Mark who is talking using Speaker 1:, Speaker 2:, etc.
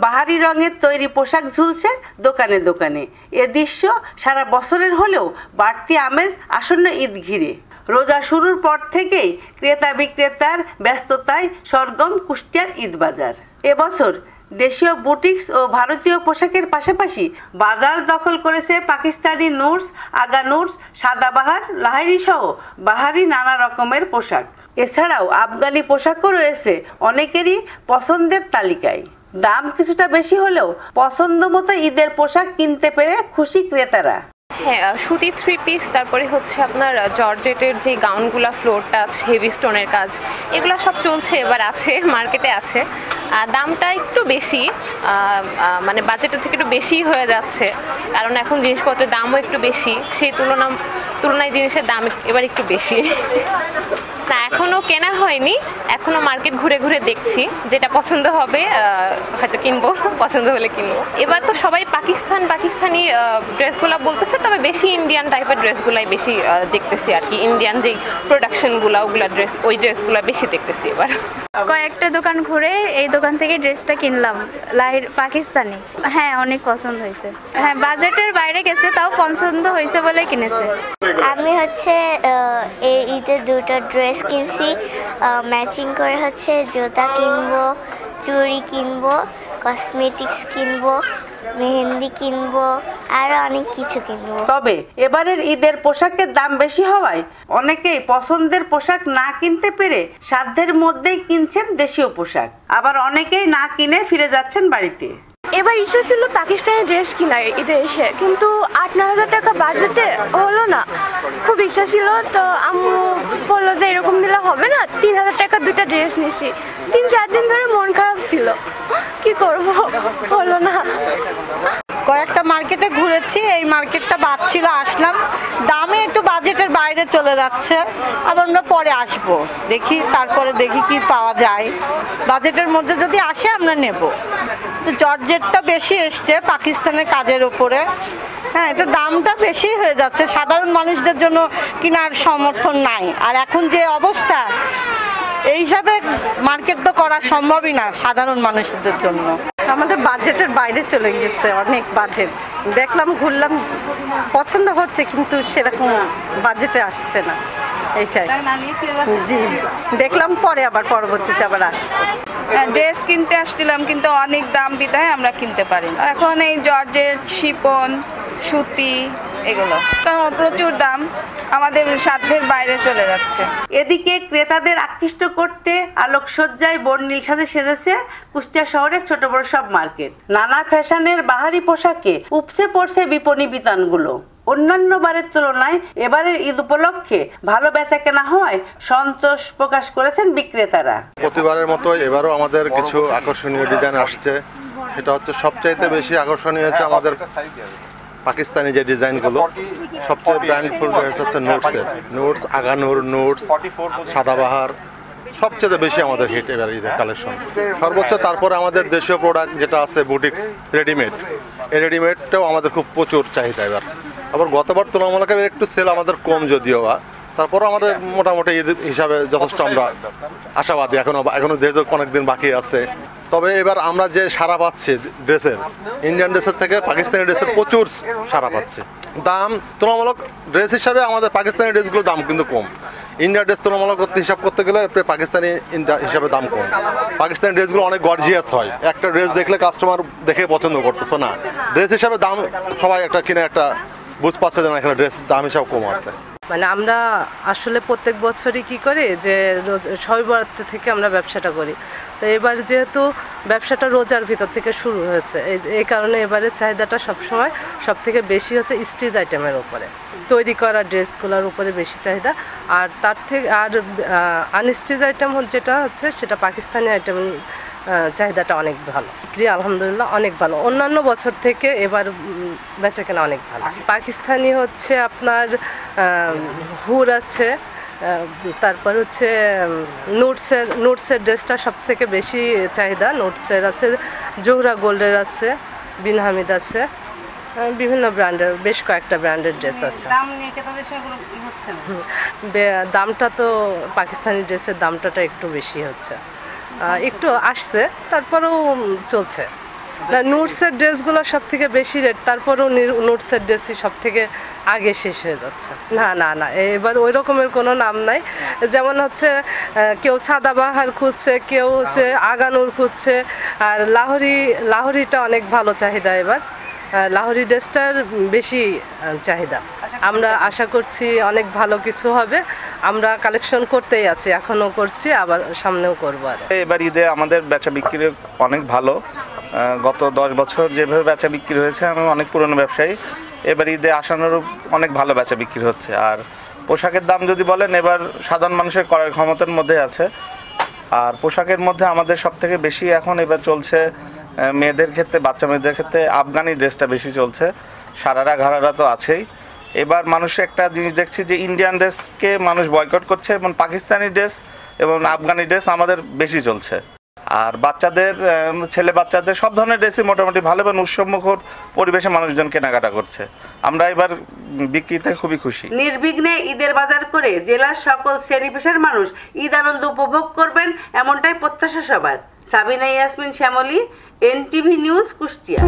Speaker 1: বাহারি রঙের তৈরি পোশাক ঝুলছে দোকানে দোকানে। এ দৃশ্য সারা বছরের হলেও বাড়তি আমেজ আসন্ন ঈদ ঘিরে। রোজা শুরুর পর থেকেই ক্রেতা বিক্রেতার ব্যস্ততায় সরগম কুষ্টিয়ার ঈদ বাজার। এবছর দেশীয় বুটিক্স ও ভারতীয় পোশাকের পাশাপাশি বাজার দখল করেছে পাকিস্তানি নুটস, আগা নুটস, সাদাবাহার, লাহিড়ী সহ বাহারি নানা রকমের পোশাক। এছাড়াও আফগানি পোশাকও রয়েছে অনেকেরই পছন্দের তালিকায়। দাম কিছুটা বেশি হলেও পছন্দ মতো ঈদের পোশাক কিনতে পেরে খুশি ক্রেতারা।
Speaker 2: হ্যাঁ, সুতি 3 পিস, তারপরে হচ্ছে আপনার জর্জেটের যে গাউনগুলা, ফ্লোর টাচ, হেভি স্টোনের কাজ, এগুলো সব চলছে, এবার আছে মার্কেটে আছে। দামটা একটু বেশি, মানে বাজেটের থেকে একটু বেশি হয়ে যাচ্ছে, কারণ এখন জিনিসপত্রের দামও একটু বেশি, সেই তুলনায় জিনিসের দাম এবার একটু বেশি। না, এখনও কেনা হয়নি, এখনও মার্কেট ঘুরে ঘুরে দেখছি, যেটা পছন্দ হবে হয়তো কিনবো, পছন্দ হলে কিনবো। এবার তো সবাই পাকিস্তানি ড্রেসগুলো বলতেছে, তবে বেশি ইন্ডিয়ান টাইপের ড্রেসগুলাই বেশি দেখতেছি আর কি। ইন্ডিয়ান যেই প্রোডাকশনগুলো, ওই ড্রেসগুলো বেশি দেখতেছি এবার।
Speaker 3: কয়েকটা দোকান ঘুরে এই দোকান থেকে ড্রেসটা কিনলাম, পাকিস্তানি। হ্যাঁ, অনেক পছন্দ হয়েছে। হ্যাঁ, বাজেটের বাইরে গেছে, তাও পছন্দ হয়েছে বলে কিনেছে।
Speaker 4: আমি হচ্ছে এই ঈদে দুটো ড্রেস কিনছি, ম্যাচিং করে হচ্ছে জুতা কিনবো, চুড়ি কিনবো, কসমেটিক্স কিনবো, মেহেন্দি কিনবো, আরো অনেক কিছু কিনবো।
Speaker 1: তবে এবারের ঈদের পোশাকের দাম বেশি হওয়ায় অনেকেই পছন্দের পোশাক না কিনতে পেরে সাধ্যের মধ্যেই কিনছেন দেশীয় পোশাক। আবার অনেকেই না কিনে ফিরে যাচ্ছেন বাড়িতে।
Speaker 5: এবার ইচ্ছা ছিল পাকিস্তানি ড্রেস কেনার ঈদে এসে, কিন্তু 8-9 হাজার টাকা বাজেটে হলো না। খুব ইচ্ছা ছিল, তো আম্মু বললো যে এরকম দিলে হবে না, 3000 টাকা দুইটা ড্রেস নিছি। 3-4 দিন ধরে মন খারাপ ছিল, কি করব, হলো না।
Speaker 6: কয়েকটা মার্কেটে ঘুরেছি, এই মার্কেটটা বাদ-ছিল, আসলাম। দামে একটু বাজেটের বাইরে চলে যাচ্ছে, আবার আমরা পরে আসবো, তারপরে দেখি কি পাওয়া যায়। বাজেটের মধ্যে যদি আসে আমরা নেব। জর্জেটটা বেশি এসছে পাকিস্তানের কাজের উপরে। হ্যাঁ, এটা দামটা বেশি হয়ে যাচ্ছে, সাধারণ মানুষদের জন্য কেনার সমর্থন নাই। আর এখন যে অবস্থা, এই হিসাবে মার্কেট তো করা সম্ভবই না সাধারণ মানুষদের জন্য। আমাদের বাজেটের বাইরে চলে গেছে, অনেক বাজেট। দেখলাম, ঘুরলাম, পছন্দ হচ্ছে, কিন্তু সেরকম বাজেটে আসছে না। এইটাই, জি, দেখলাম, পরে আবার পরবর্তীতে আবার আসবো।
Speaker 7: ড্রেস কিনতে আসছিলাম, কিন্তু অনেক দাম বিধায় আমরা কিনতে পারি। এখন এই জর্জেট, শিপন, সুতি, এগুলো তো প্রচুর দাম, আমাদের সাধ্যের বাইরে চলে যাচ্ছে।
Speaker 1: এদিকে ক্রেতাদের আকৃষ্ট করতে আলোকসজ্জায় বর্ণিল সাজে সেজেছে কুষ্টিয়া শহরের ছোট বড় সব মার্কেট। নানা ফ্যাশনের বাহারি পোশাকে উপচে পড়ছে বিপণী বিতানগুলো। অন্যান্য বারের তুলনায় এবারের ঈদ উপলক্ষে ভালো বেচাকেনা হওয়ায় সন্তোষ প্রকাশ করেছেন বিক্রেতারা।
Speaker 8: প্রতিবারের মতো এবারও আমাদের কিছু আকর্ষণীয় ডিজাইন আসছে। সেটা হচ্ছে সবচাইতে বেশি আকর্ষণীয় হয়েছে আমাদের পাকিস্তানি যে ডিজাইনগুলো। সবচেয়ে ব্র্যান্ডফুল হচ্ছে নোটস, আগানুর, নোটস, সাদাবাহার, সবচেয়ে বেশি আমাদের হিট এবার ঈদের কালেকশন সর্বোচ্চ। তারপরে আমাদের দেশীয় প্রোডাক্ট যেটা আছে বুটিক্স, রেডিমেড, এই রেডিমেডটাও আমাদের খুব প্রচুর চাহিদা এবার। আবার গতবার তুলনামূলক একটু সেল আমাদের কম যদিও বা, তারপরও আমাদের মোটামুটি ঈদ হিসাবে যথেষ্ট আমরা আশাবাদী। এখনো যেহেতু অনেকদিন বাকি আছে। তবে এবার আমরা যে সারা পাচ্ছি ড্রেসের, ইন্ডিয়ান ড্রেসের থেকে পাকিস্তানি ড্রেসের প্রচুর সারা পাচ্ছি। দাম তুলনামূলক ড্রেস হিসাবে আমাদের পাকিস্তানি ড্রেসগুলোর দাম কিন্তু কম। ইন্ডিয়ান ড্রেস তুলনামূলক হিসাব করতে গেলে পাকিস্তানি হিসাবে দাম কম। পাকিস্তানি ড্রেসগুলো অনেক গর্জিয়াস হয়, একটা ড্রেস দেখলে কাস্টমার দেখে পছন্দ করতেছে না। ড্রেস হিসাবে দাম সবাই একটা কিনে একটা বুঝ পাচ্ছে যে না, এখানে ড্রেস দাম হিসাবে কম আছে।
Speaker 9: মানে আমরা আসলে প্রত্যেক বছরই কি করি যে শবে বরাত থেকে আমরা ব্যবসাটা করি। তো এবার যেহেতু ব্যবসাটা রোজার ভিতর থেকে শুরু হয়েছে, এই কারণে এবারের চাহিদাটা সবসময় সব থেকে বেশি হচ্ছে স্টিচ আইটেমের উপরে, তৈরি করা ড্রেসগুলোর উপরে বেশি চাহিদা। আর তার থেকে আনস্টিচ আইটেম যেটা হচ্ছে সেটা পাকিস্তানি আইটেম চাহিদাটা অনেক ভালো, বিক্রি আলহামদুলিল্লাহ অনেক ভালো। অন্যান্য বছর থেকে এবার বেচাকেনা অনেক ভালো। পাকিস্তানি হচ্ছে আপনার হুর আছে, তারপর হচ্ছে নোটসের ড্রেসটা সব থেকে বেশি চাহিদা। নোটসের আছে, জোহরা গোল্ডের আছে, বিন হামিদ আছে, বিভিন্ন ব্র্যান্ডের, বেশ কয়েকটা ব্র্যান্ডের ড্রেস আছে। দামটা তো পাকিস্তানি ড্রেসের দামটা একটু বেশি হচ্ছে, একটু আসছে, তারপরেও চলছে। না, নুটসের ড্রেসগুলো সব থেকে বেশি রেট, তারপরেও নুটসের ড্রেসই সব থেকে আগে শেষ হয়ে যাচ্ছে। না না না, এবার ওই রকমের কোনো নাম নাই। যেমন হচ্ছে কেউ সাদাবাহার খুঁজছে, কেউ হচ্ছে আগানুর খুঁজছে, আর লাহোরিটা অনেক ভালো চাহিদা। এবার লাহোরি ড্রেসটার বেশি চাহিদা। আমরা আশা করছি অনেক ভালো কিছু হবে। আমরা কালেকশন করতেই আছি, এখনও করছি, আবার সামনেও করবো। আর
Speaker 10: এবার ঈদে আমাদের বেচা বিক্রি অনেক ভালো। গত 10 বছর যেভাবে বেচা বিক্রি হয়েছে, আমি অনেক পুরনো ব্যবসায়ী, এবার ঈদে আসানোরও অনেক ভালো বেচা বিক্রি হচ্ছে। আর পোশাকের দাম যদি বলেন, এবার সাধারণ মানুষের করার ক্ষমতার মধ্যে আছে। আর পোশাকের মধ্যে আমাদের সব থেকে বেশি এখন এবার চলছে মেয়েদের ক্ষেত্রে, বাচ্চা মেয়েদের ক্ষেত্রে আফগানি ড্রেসটা বেশি চলছে। সারারা ঘাড়ারা তো আছেই। এবার মানুষ একটা জিনিস দেখছি যে ইন্ডিয়ান ড্রেসকে মানুষ বয়কট করছে, এবং পাকিস্তানি ড্রেস এবং আফগানি ড্রেস আমাদের বেশি চলছে। আর বাচ্চাদের, ছেলে বাচ্চাদের সব ধরনের ড্রেসই মোটামুটি ভালো, এবং উৎসবমুখর পরিবেশে মানুষজন কেনাকাটা করছে। আমরা এবার বিক্রিতে খুবই খুশি।
Speaker 1: নির্বিঘ্নে ঈদের বাজার করে জেলার সকল শ্রেণী পেশার মানুষ ঈদ আনন্দ উপভোগ করবেন, এমনটাই প্রত্যাশা সবার। Sabina Yasmin Shyamoli, NTV news, Kushtia.